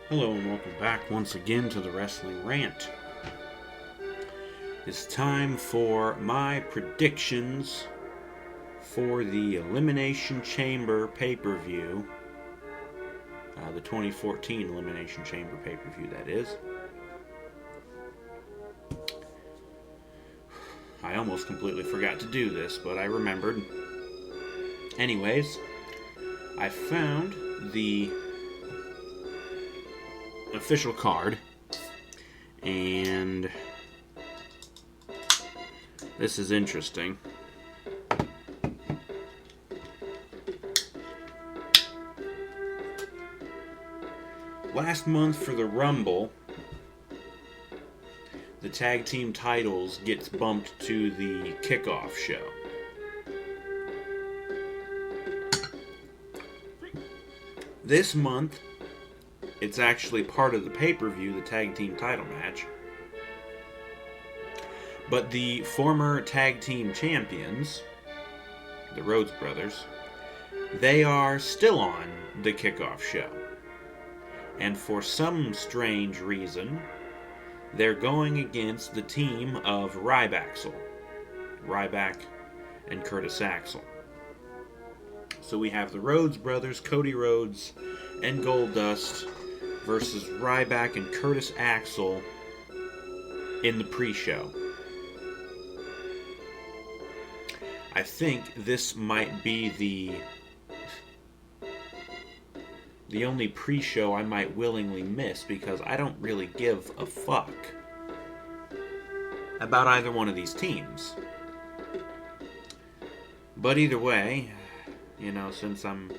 Hello and welcome back once again to the Wrestling Rant. It's time for my predictions for the Elimination Chamber pay-per-view. The 2014 Elimination Chamber pay-per-view, that is. I almost completely forgot to do this, but I remembered. Anyways, I found the official card, and this is interesting. Last month for the Rumble, the tag team titles gets bumped to the kickoff show. This month, it's actually part of the pay-per-view, the tag team title match. But the former tag team champions, the Rhodes Brothers, they are still on the kickoff show. And for some strange reason, they're going against the team of Ryback and Curtis Axel. So we have the Rhodes Brothers, Cody Rhodes and Goldust, versus Ryback and Curtis Axel in the pre-show. I think this might be the only pre-show I might willingly miss, because I don't really give a fuck about either one of these teams. But either way, since I'm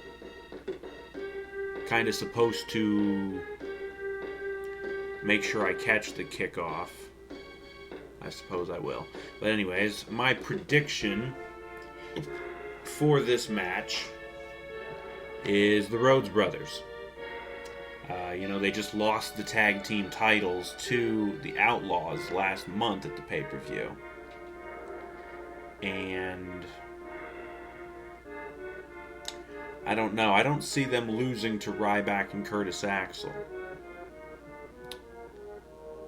kind of supposed to make sure I catch the kickoff, I suppose I will. But anyways, my prediction for this match is the Rhodes Brothers. They just lost the tag team titles to the Outlaws last month at the pay-per-view. And I don't know. I don't see them losing to Ryback and Curtis Axel.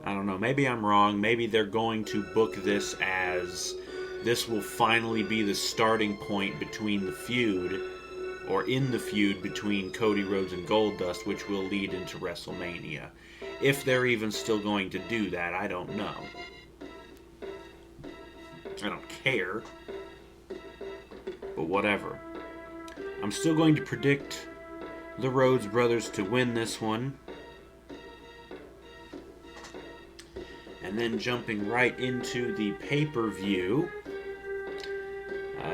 I don't know. Maybe I'm wrong. Maybe they're going to book this as this will finally be the starting point between the feud, or in the feud between Cody Rhodes and Goldust, which will lead into WrestleMania. If they're even still going to do that, I don't know. I don't care. But whatever. I'm still going to predict the Rhodes Brothers to win this one. And then jumping right into the pay-per-view.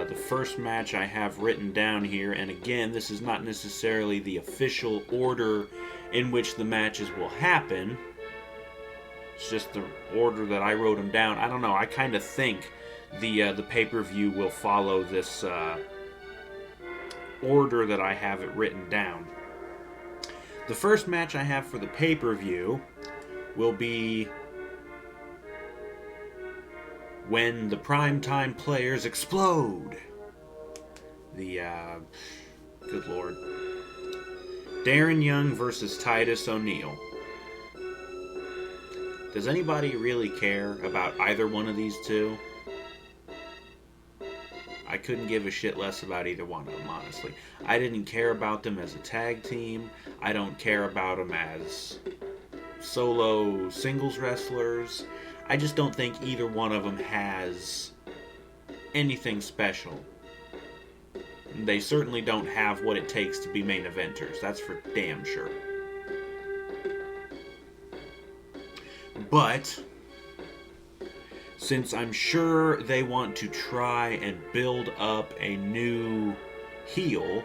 The first match I have written down here, and again, this is not necessarily the official order in which the matches will happen. It's just the order that I wrote them down. I don't know, I kind of think the pay-per-view will follow this order that I have it written down. The first match I have for the pay-per-view will be when the primetime players explode. Good lord. Darren Young versus Titus O'Neil. Does anybody really care about either one of these two? I couldn't give a shit less about either one of them, honestly. I didn't care about them as a tag team. I don't care about them as solo singles wrestlers. I just don't think either one of them has anything special. They certainly don't have what it takes to be main eventers. That's for damn sure. But since I'm sure they want to try and build up a new heel,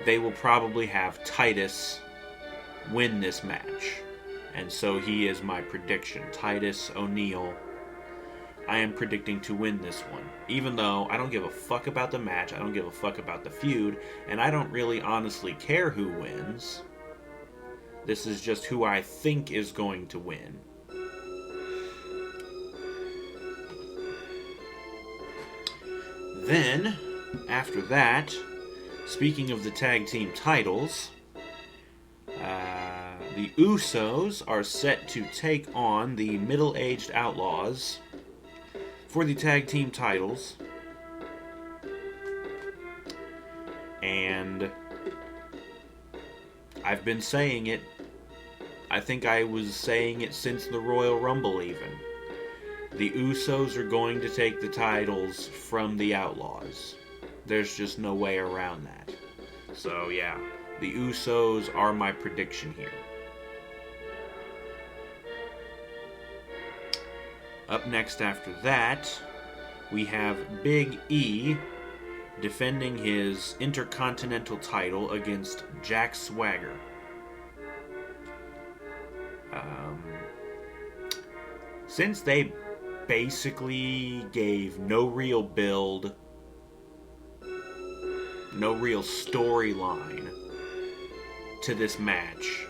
they will probably have Titus win this match. And so he is my prediction. Titus O'Neil, I am predicting to win this one. Even though I don't give a fuck about the match, I don't give a fuck about the feud, and I don't really honestly care who wins. This is just who I think is going to win. Then, after that, speaking of the tag team titles, The Usos are set to take on the Middle-Aged Outlaws for the tag team titles. And I've been saying it. I think I was saying it since the Royal Rumble even. The Usos are going to take the titles from the Outlaws. There's just no way around that. So yeah, the Usos are my prediction here. Up next after that, we have Big E defending his Intercontinental title against Jack Swagger. Since they basically gave no real build, no real storyline to this match,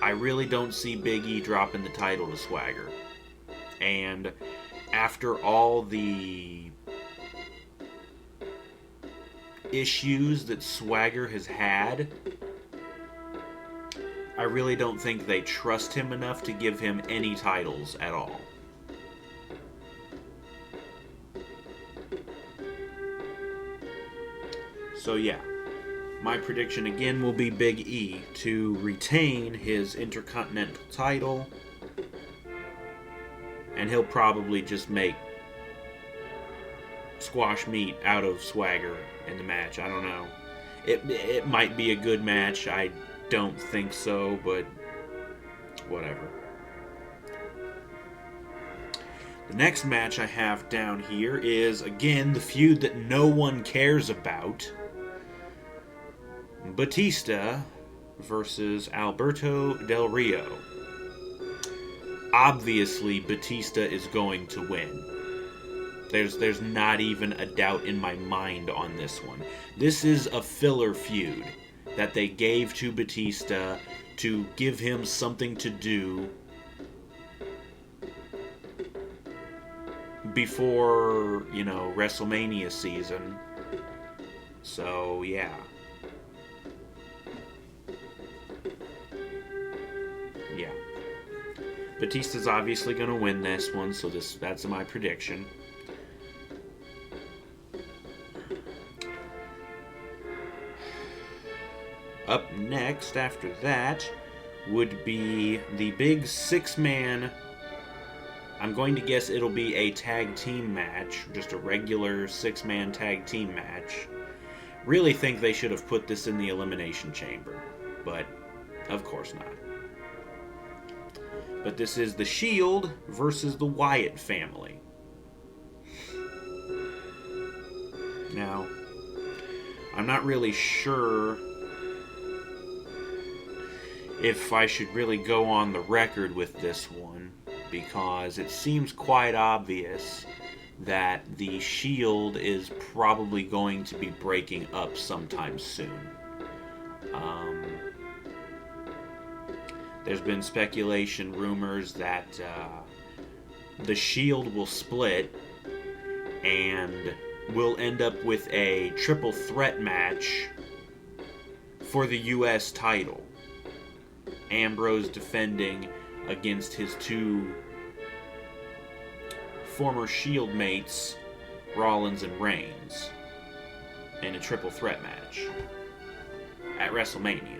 I really don't see Big E dropping the title to Swagger. And after all the issues that Swagger has had, I really don't think they trust him enough to give him any titles at all. So yeah, my prediction again will be Big E to retain his Intercontinental title, and he'll probably just make squash meat out of Swagger in the match. I don't know. It might be a good match. I don't think so, but whatever. The next match I have down here is, again, the feud that no one cares about. Batista versus Alberto Del Rio. Obviously, Batista is going to win. There's not even a doubt in my mind on this one. This is a filler feud that they gave to Batista to give him something to do before, WrestleMania season. So, yeah. Yeah. Batista's obviously going to win this one, so that's my prediction. Up next after that would be the big six-man. I'm going to guess it'll be a tag team match, just a regular six-man tag team match. Really think they should have put this in the Elimination Chamber, but of course not. But this is the Shield versus the Wyatt family. Now, I'm not really sure if I should really go on the record with this one, because it seems quite obvious that the Shield is probably going to be breaking up sometime soon. There's been speculation, rumors that the Shield will split and we'll end up with a triple threat match for the U.S. title. Ambrose defending against his two former Shield mates, Rollins and Reigns, in a triple threat match at WrestleMania.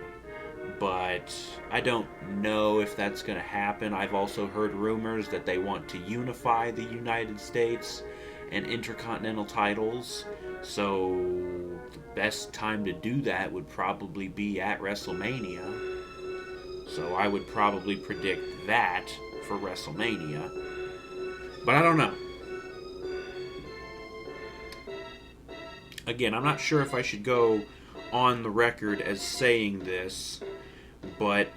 But I don't know if that's going to happen. I've also heard rumors that they want to unify the United States and Intercontinental titles. So the best time to do that would probably be at WrestleMania. So I would probably predict that for WrestleMania. But I don't know. Again, I'm not sure if I should go on the record as saying this, but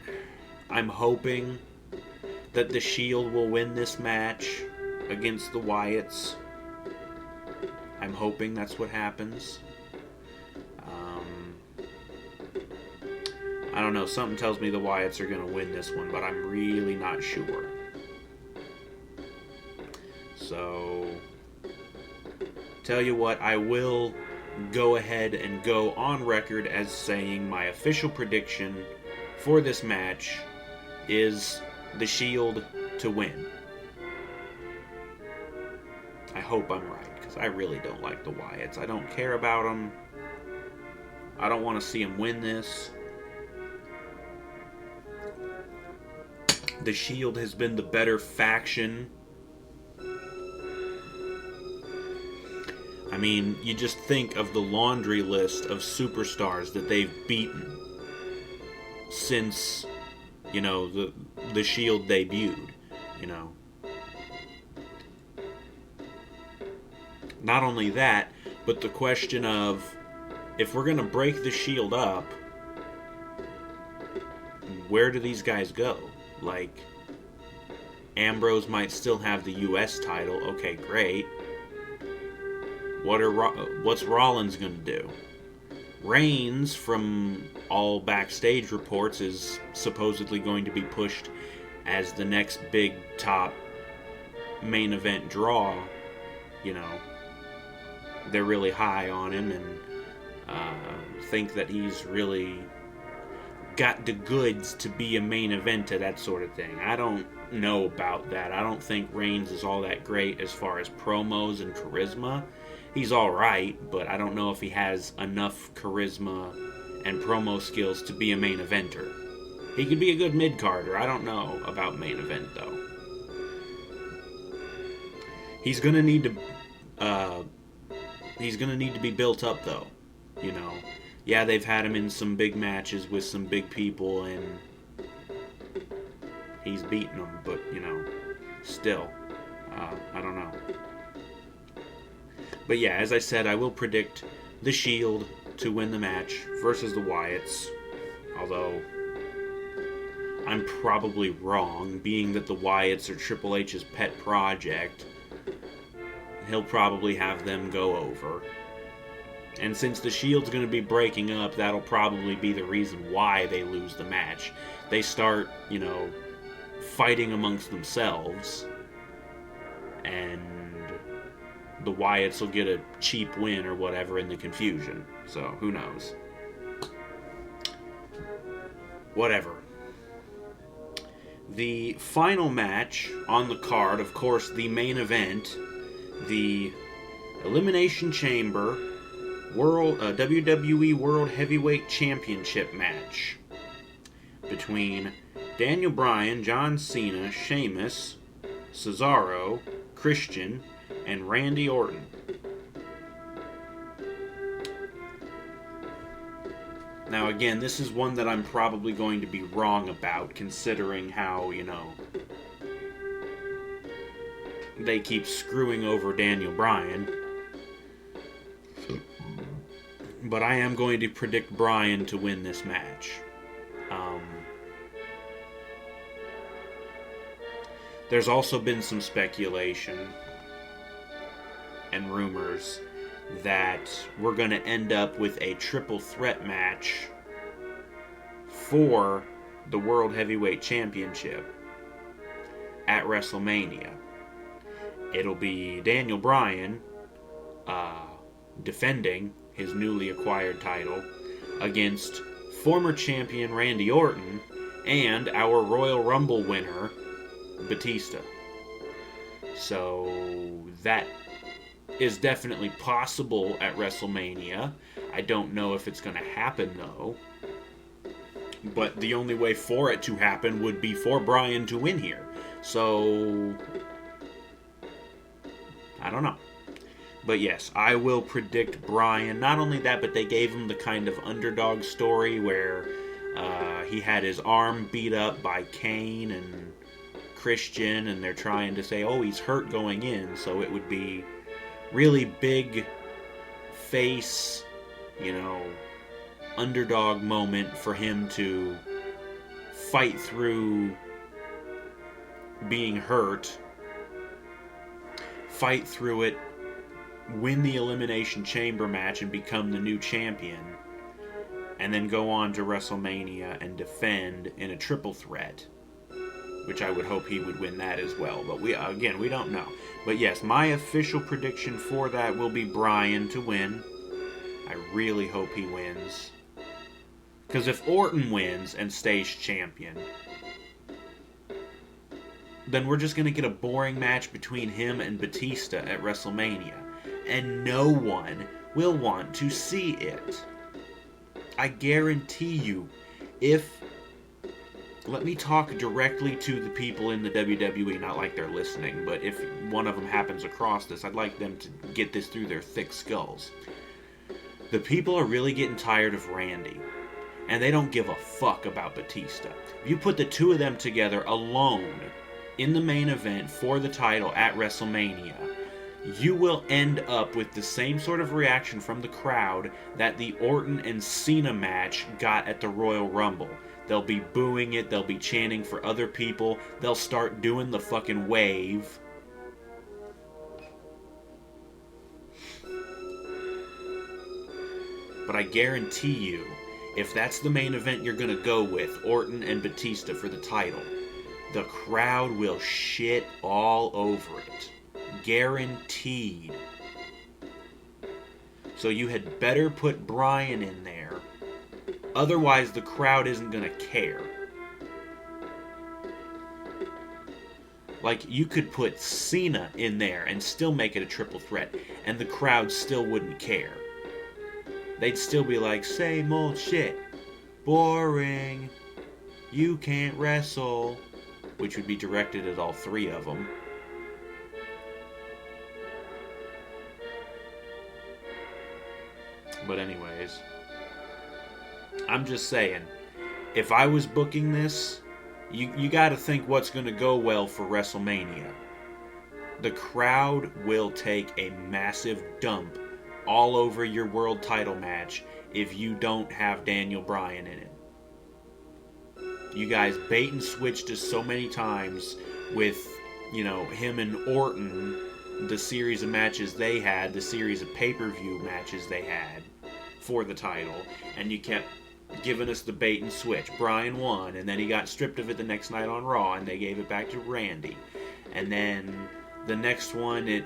I'm hoping that the Shield will win this match against the Wyatts. I'm hoping that's what happens. I don't know, something tells me the Wyatts are going to win this one, but I'm really not sure. So, tell you what, I will go ahead and go on record as saying my official prediction for this match is the Shield to win. I hope I'm right, because I really don't like the Wyatts. I don't care about them. I don't want to see them win this. The Shield has been the better faction. I mean, you just think of the laundry list of superstars that they've beaten since, the Shield debuted, Not only that, but the question of, if we're going to break the Shield up, where do these guys go? Like, Ambrose might still have the U.S. title. Okay, great. What's Rollins going to do? Reigns, from all backstage reports, is supposedly going to be pushed as the next big top main event draw. They're really high on him and think that he's really got the goods to be a main eventer, that sort of thing. I don't know about that. I don't think Reigns is all that great as far as promos and charisma. He's alright, but I don't know if he has enough charisma and promo skills to be a main eventer. He could be a good mid-carder. I don't know about main event, though. He's gonna need to be built up, though. Yeah, they've had him in some big matches with some big people, and he's beaten them, but, still, I don't know. But yeah, as I said, I will predict the Shield to win the match versus the Wyatts, although I'm probably wrong, being that the Wyatts are Triple H's pet project. He'll probably have them go over. And since the Shield's going to be breaking up, that'll probably be the reason why they lose the match. They start, fighting amongst themselves, and the Wyatts will get a cheap win or whatever in the confusion. So, who knows? Whatever. The final match on the card, of course, the main event, the Elimination Chamber WWE World Heavyweight Championship match between Daniel Bryan, John Cena, Sheamus, Cesaro, Christian, and Randy Orton. Now again, this is one that I'm probably going to be wrong about, considering how, they keep screwing over Daniel Bryan. But I am going to predict Bryan to win this match. There's also been some speculation and rumors that we're going to end up with a triple threat match for the World Heavyweight Championship at WrestleMania. It'll be Daniel Bryan defending his newly acquired title against former champion Randy Orton and our Royal Rumble winner, Batista. So that is definitely possible at WrestleMania. I don't know if it's going to happen, though. But the only way for it to happen would be for Bryan to win here. So I don't know. But yes, I will predict Bryan. Not only that, but they gave him the kind of underdog story where he had his arm beat up by Kane and Christian, and they're trying to say, oh, he's hurt going in, so it would be really big face, underdog moment for him to fight through being hurt, fight through it, win the Elimination Chamber match and become the new champion, and then go on to WrestleMania and defend in a triple threat, which I would hope he would win that as well. But we don't know. But yes, my official prediction for that will be Bryan to win. I really hope he wins, Because if Orton wins and stays champion, then we're just going to get a boring match between him and Batista at WrestleMania. And no one will want to see it. I guarantee you, let me talk directly to the people in the WWE, not like they're listening, but if one of them happens across this, I'd like them to get this through their thick skulls. The people are really getting tired of Randy, and they don't give a fuck about Batista. If you put the two of them together alone in the main event for the title at WrestleMania, you will end up with the same sort of reaction from the crowd that the Orton and Cena match got at the Royal Rumble. They'll be booing it, they'll be chanting for other people, they'll start doing the fucking wave. But I guarantee you, if that's the main event you're gonna go with, Orton and Batista for the title, the crowd will shit all over it. Guaranteed. So you had better put Bryan in there. Otherwise, the crowd isn't going to care. Like, you could put Cena in there and still make it a triple threat, and the crowd still wouldn't care. They'd still be like, same old shit. Boring. You can't wrestle. Which would be directed at all three of them. But anyways, I'm just saying, if I was booking this, you gotta think what's gonna go well for WrestleMania. The crowd will take a massive dump all over your world title match if you don't have Daniel Bryan in it. You guys bait and switched us so many times with, him and Orton, the series of matches they had, the series of pay-per-view matches they had for the title, and you kept giving us the bait and switch. Bryan won, and then he got stripped of it the next night on Raw, and they gave it back to Randy. And then the next one, it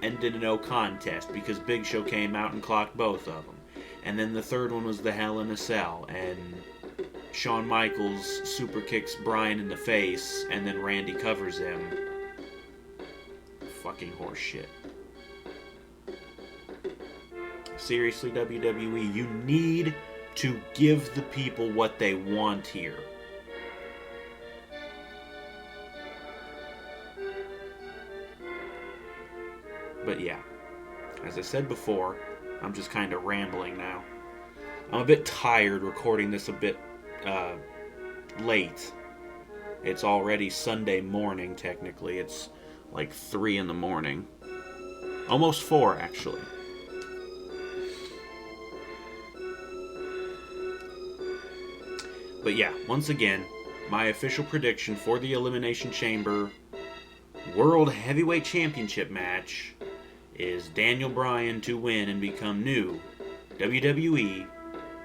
ended in no contest because Big Show came out and clocked both of them. And then the third one was the Hell in a Cell, and Shawn Michaels super kicks Bryan in the face, and then Randy covers him. Fucking horse shit. Seriously, WWE, you need to give the people what they want here. But yeah, as I said before, I'm just kind of rambling now. I'm a bit tired recording this a bit late. It's already Sunday morning, technically. It's like 3 in the morning. Almost 4, actually. But yeah, once again, my official prediction for the Elimination Chamber World Heavyweight Championship match is Daniel Bryan to win and become new WWE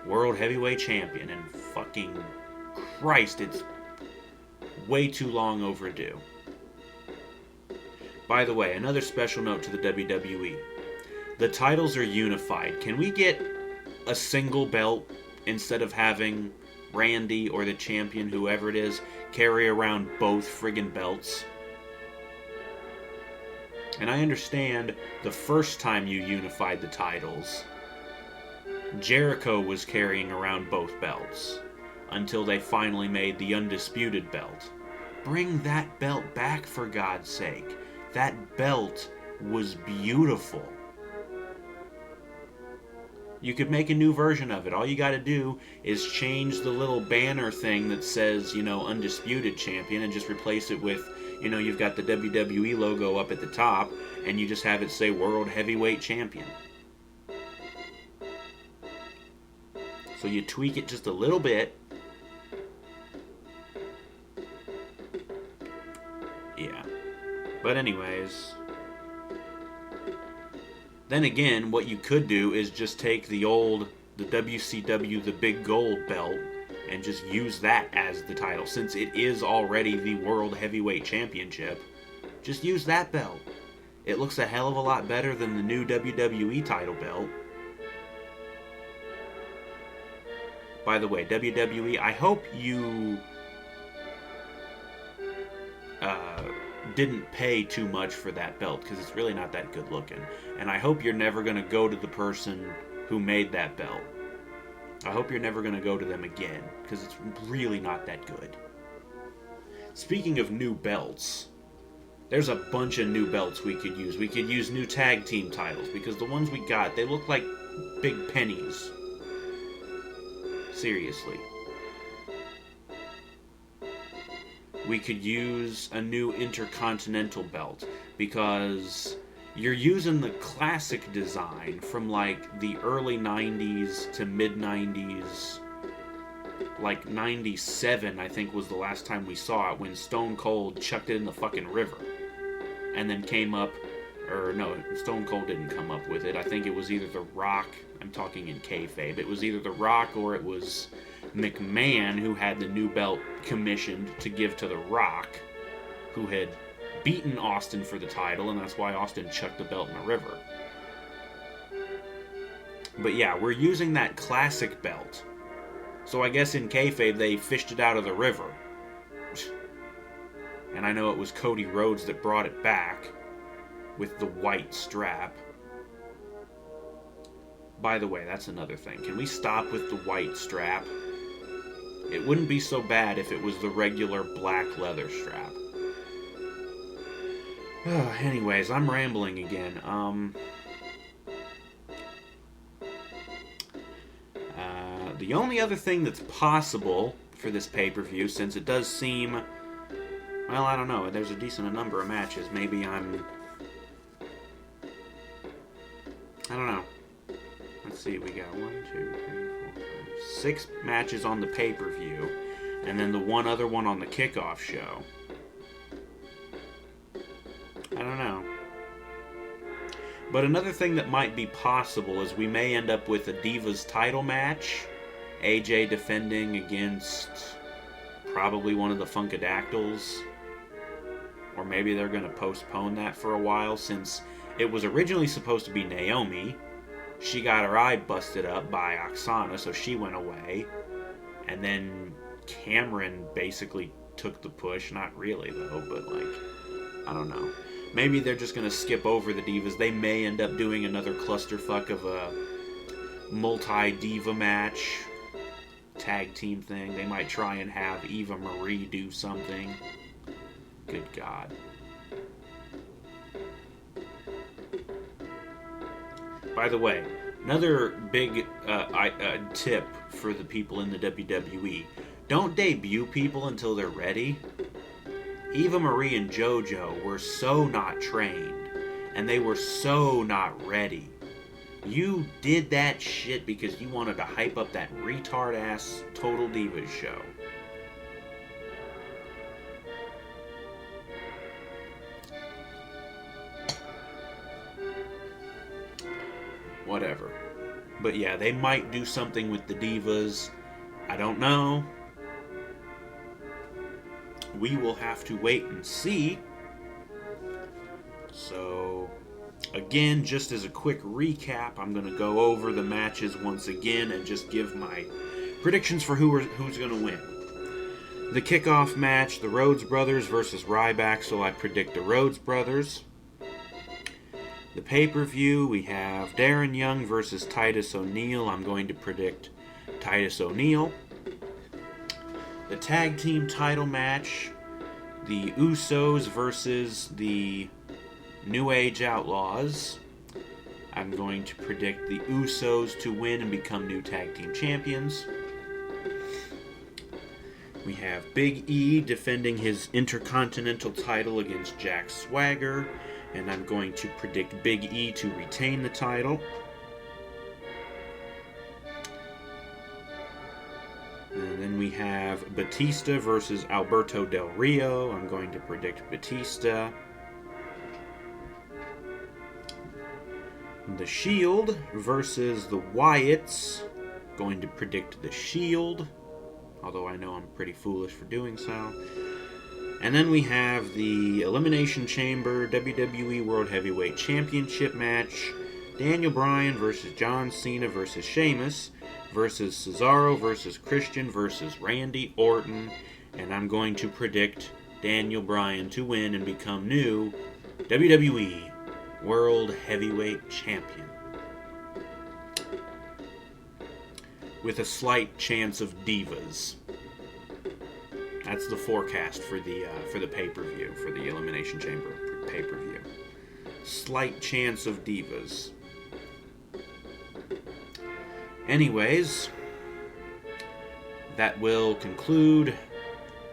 World Heavyweight Champion. And fucking Christ, it's way too long overdue. By the way, another special note to the WWE. The titles are unified. Can we get a single belt instead of having Randy or the champion, whoever it is, carry around both friggin' belts? And I understand the first time you unified the titles, Jericho was carrying around both belts until they finally made the undisputed belt. Bring that belt back, for God's sake. That belt was beautiful. You could make a new version of it. All you got to do is change the little banner thing that says, Undisputed Champion, and just replace it with, you've got the WWE logo up at the top, and you just have it say World Heavyweight Champion. So you tweak it just a little bit. Yeah. But anyways, then again, what you could do is just take the WCW, the big gold belt, and just use that as the title. Since it is already the World Heavyweight Championship, just use that belt. It looks a hell of a lot better than the new WWE title belt. By the way, WWE, I hope you didn't pay too much for that belt, because it's really not that good looking. And I hope you're never going to go to the person who made that belt. I hope you're never going to go to them again, because it's really not that good. Speaking of new belts, there's a bunch of new belts we could use. We could use new tag team titles, because the ones we got, they look like big pennies. Seriously. We could use a new Intercontinental belt, because you're using the classic design from like the early 90s to mid 90s. Like 97, I think, was the last time we saw it, when Stone Cold chucked it in the fucking river. And then came up, or no, Stone Cold didn't come up with it. I think it was either The Rock, I'm talking in kayfabe, it was either The Rock or it was McMahon who had the new belt commissioned to give to The Rock, who had beaten Austin for the title, and that's why Austin chucked the belt in the river. But yeah, we're using that classic belt. So I guess in kayfabe they fished it out of the river. And I know it was Cody Rhodes that brought it back with the white strap. By the way, that's another thing. Can we stop with the white strap? It wouldn't be so bad if it was the regular black leather strap. Anyways, I'm rambling again. The only other thing that's possible for this pay-per-view, since it does seem... Well, I don't know. There's a decent number of matches. Maybe I'm... I don't know. Let's see. We got 1, 2, 3, 4, 5, 6 matches on the pay-per-view. And then the one other one on the kickoff show. I don't know. But another thing that might be possible is we may end up with a Divas title match. AJ defending against probably one of the Funkadactyls. Or maybe they're going to postpone that for a while, since it was originally supposed to be Naomi. She got her eye busted up by Oksana, so she went away. And then Cameron basically took the push. Not really, though, but like, I don't know. Maybe they're just going to skip over the Divas. They may end up doing another clusterfuck of a multi-diva match, tag team thing. They might try and have Eva Marie do something. Good God. By the way, another big tip for the people in the WWE. Don't debut people until they're ready. Eva Marie and JoJo were so not trained, and they were so not ready. You did that shit because you wanted to hype up that retard-ass Total Divas show. Whatever. But yeah, they might do something with the Divas. I don't know. We will have to wait and see. So, again, just as a quick recap, I'm going to go over the matches once again and just give my predictions for who's going to win. The kickoff match, the Rhodes Brothers versus Ryback, so I predict the Rhodes Brothers. The pay-per-view, we have Darren Young versus Titus O'Neil. I'm going to predict Titus O'Neil. The tag team title match, the Usos versus the New Age Outlaws. I'm going to predict the Usos to win and become new tag team champions. We have Big E defending his Intercontinental title against Jack Swagger. And I'm going to predict Big E to retain the title. And then we have Batista versus Alberto Del Rio. I'm going to predict Batista. The Shield versus the Wyatts. Going to predict the Shield. Although I know I'm pretty foolish for doing so. And then we have the Elimination Chamber WWE World Heavyweight Championship match. Daniel Bryan versus John Cena versus Sheamus versus Cesaro versus Christian versus Randy Orton. And I'm going to predict Daniel Bryan to win and become new WWE World Heavyweight Champion. With a slight chance of divas. That's the forecast for the pay-per-view, for the Elimination Chamber pay-per-view. Slight chance of divas. Anyways, that will conclude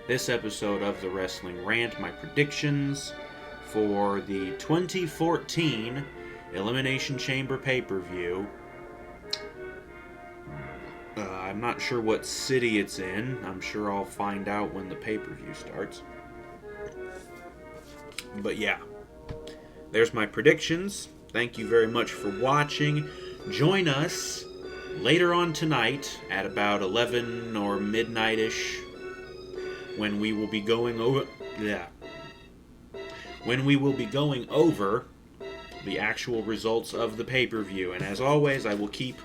this episode of the Wrestling Rant. My predictions for the 2014 Elimination Chamber pay-per-view. I'm not sure what city it's in. I'm sure I'll find out when the pay-per-view starts. But yeah, there's my predictions. Thank you very much for watching. Join us later on tonight at about 11 or midnight-ish when we will be going over the actual results of the pay-per-view. And as always, I will keep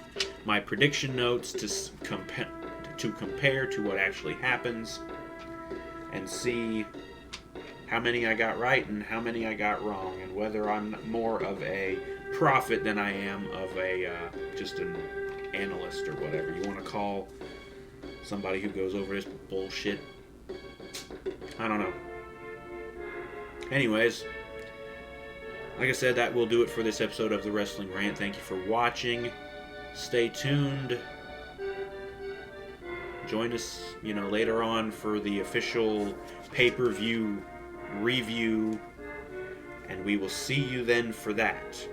my prediction notes to compare to what actually happens and see how many I got right and how many I got wrong, and whether I'm more of a prophet than I am of a just an analyst or whatever you want to call somebody who goes over this bullshit. I don't know. Anyways, like I said, that will do it for this episode of the Wrestling Rant. Thank you for watching. Stay tuned. Join us, later on for the official pay-per-view review, and we will see you then for that.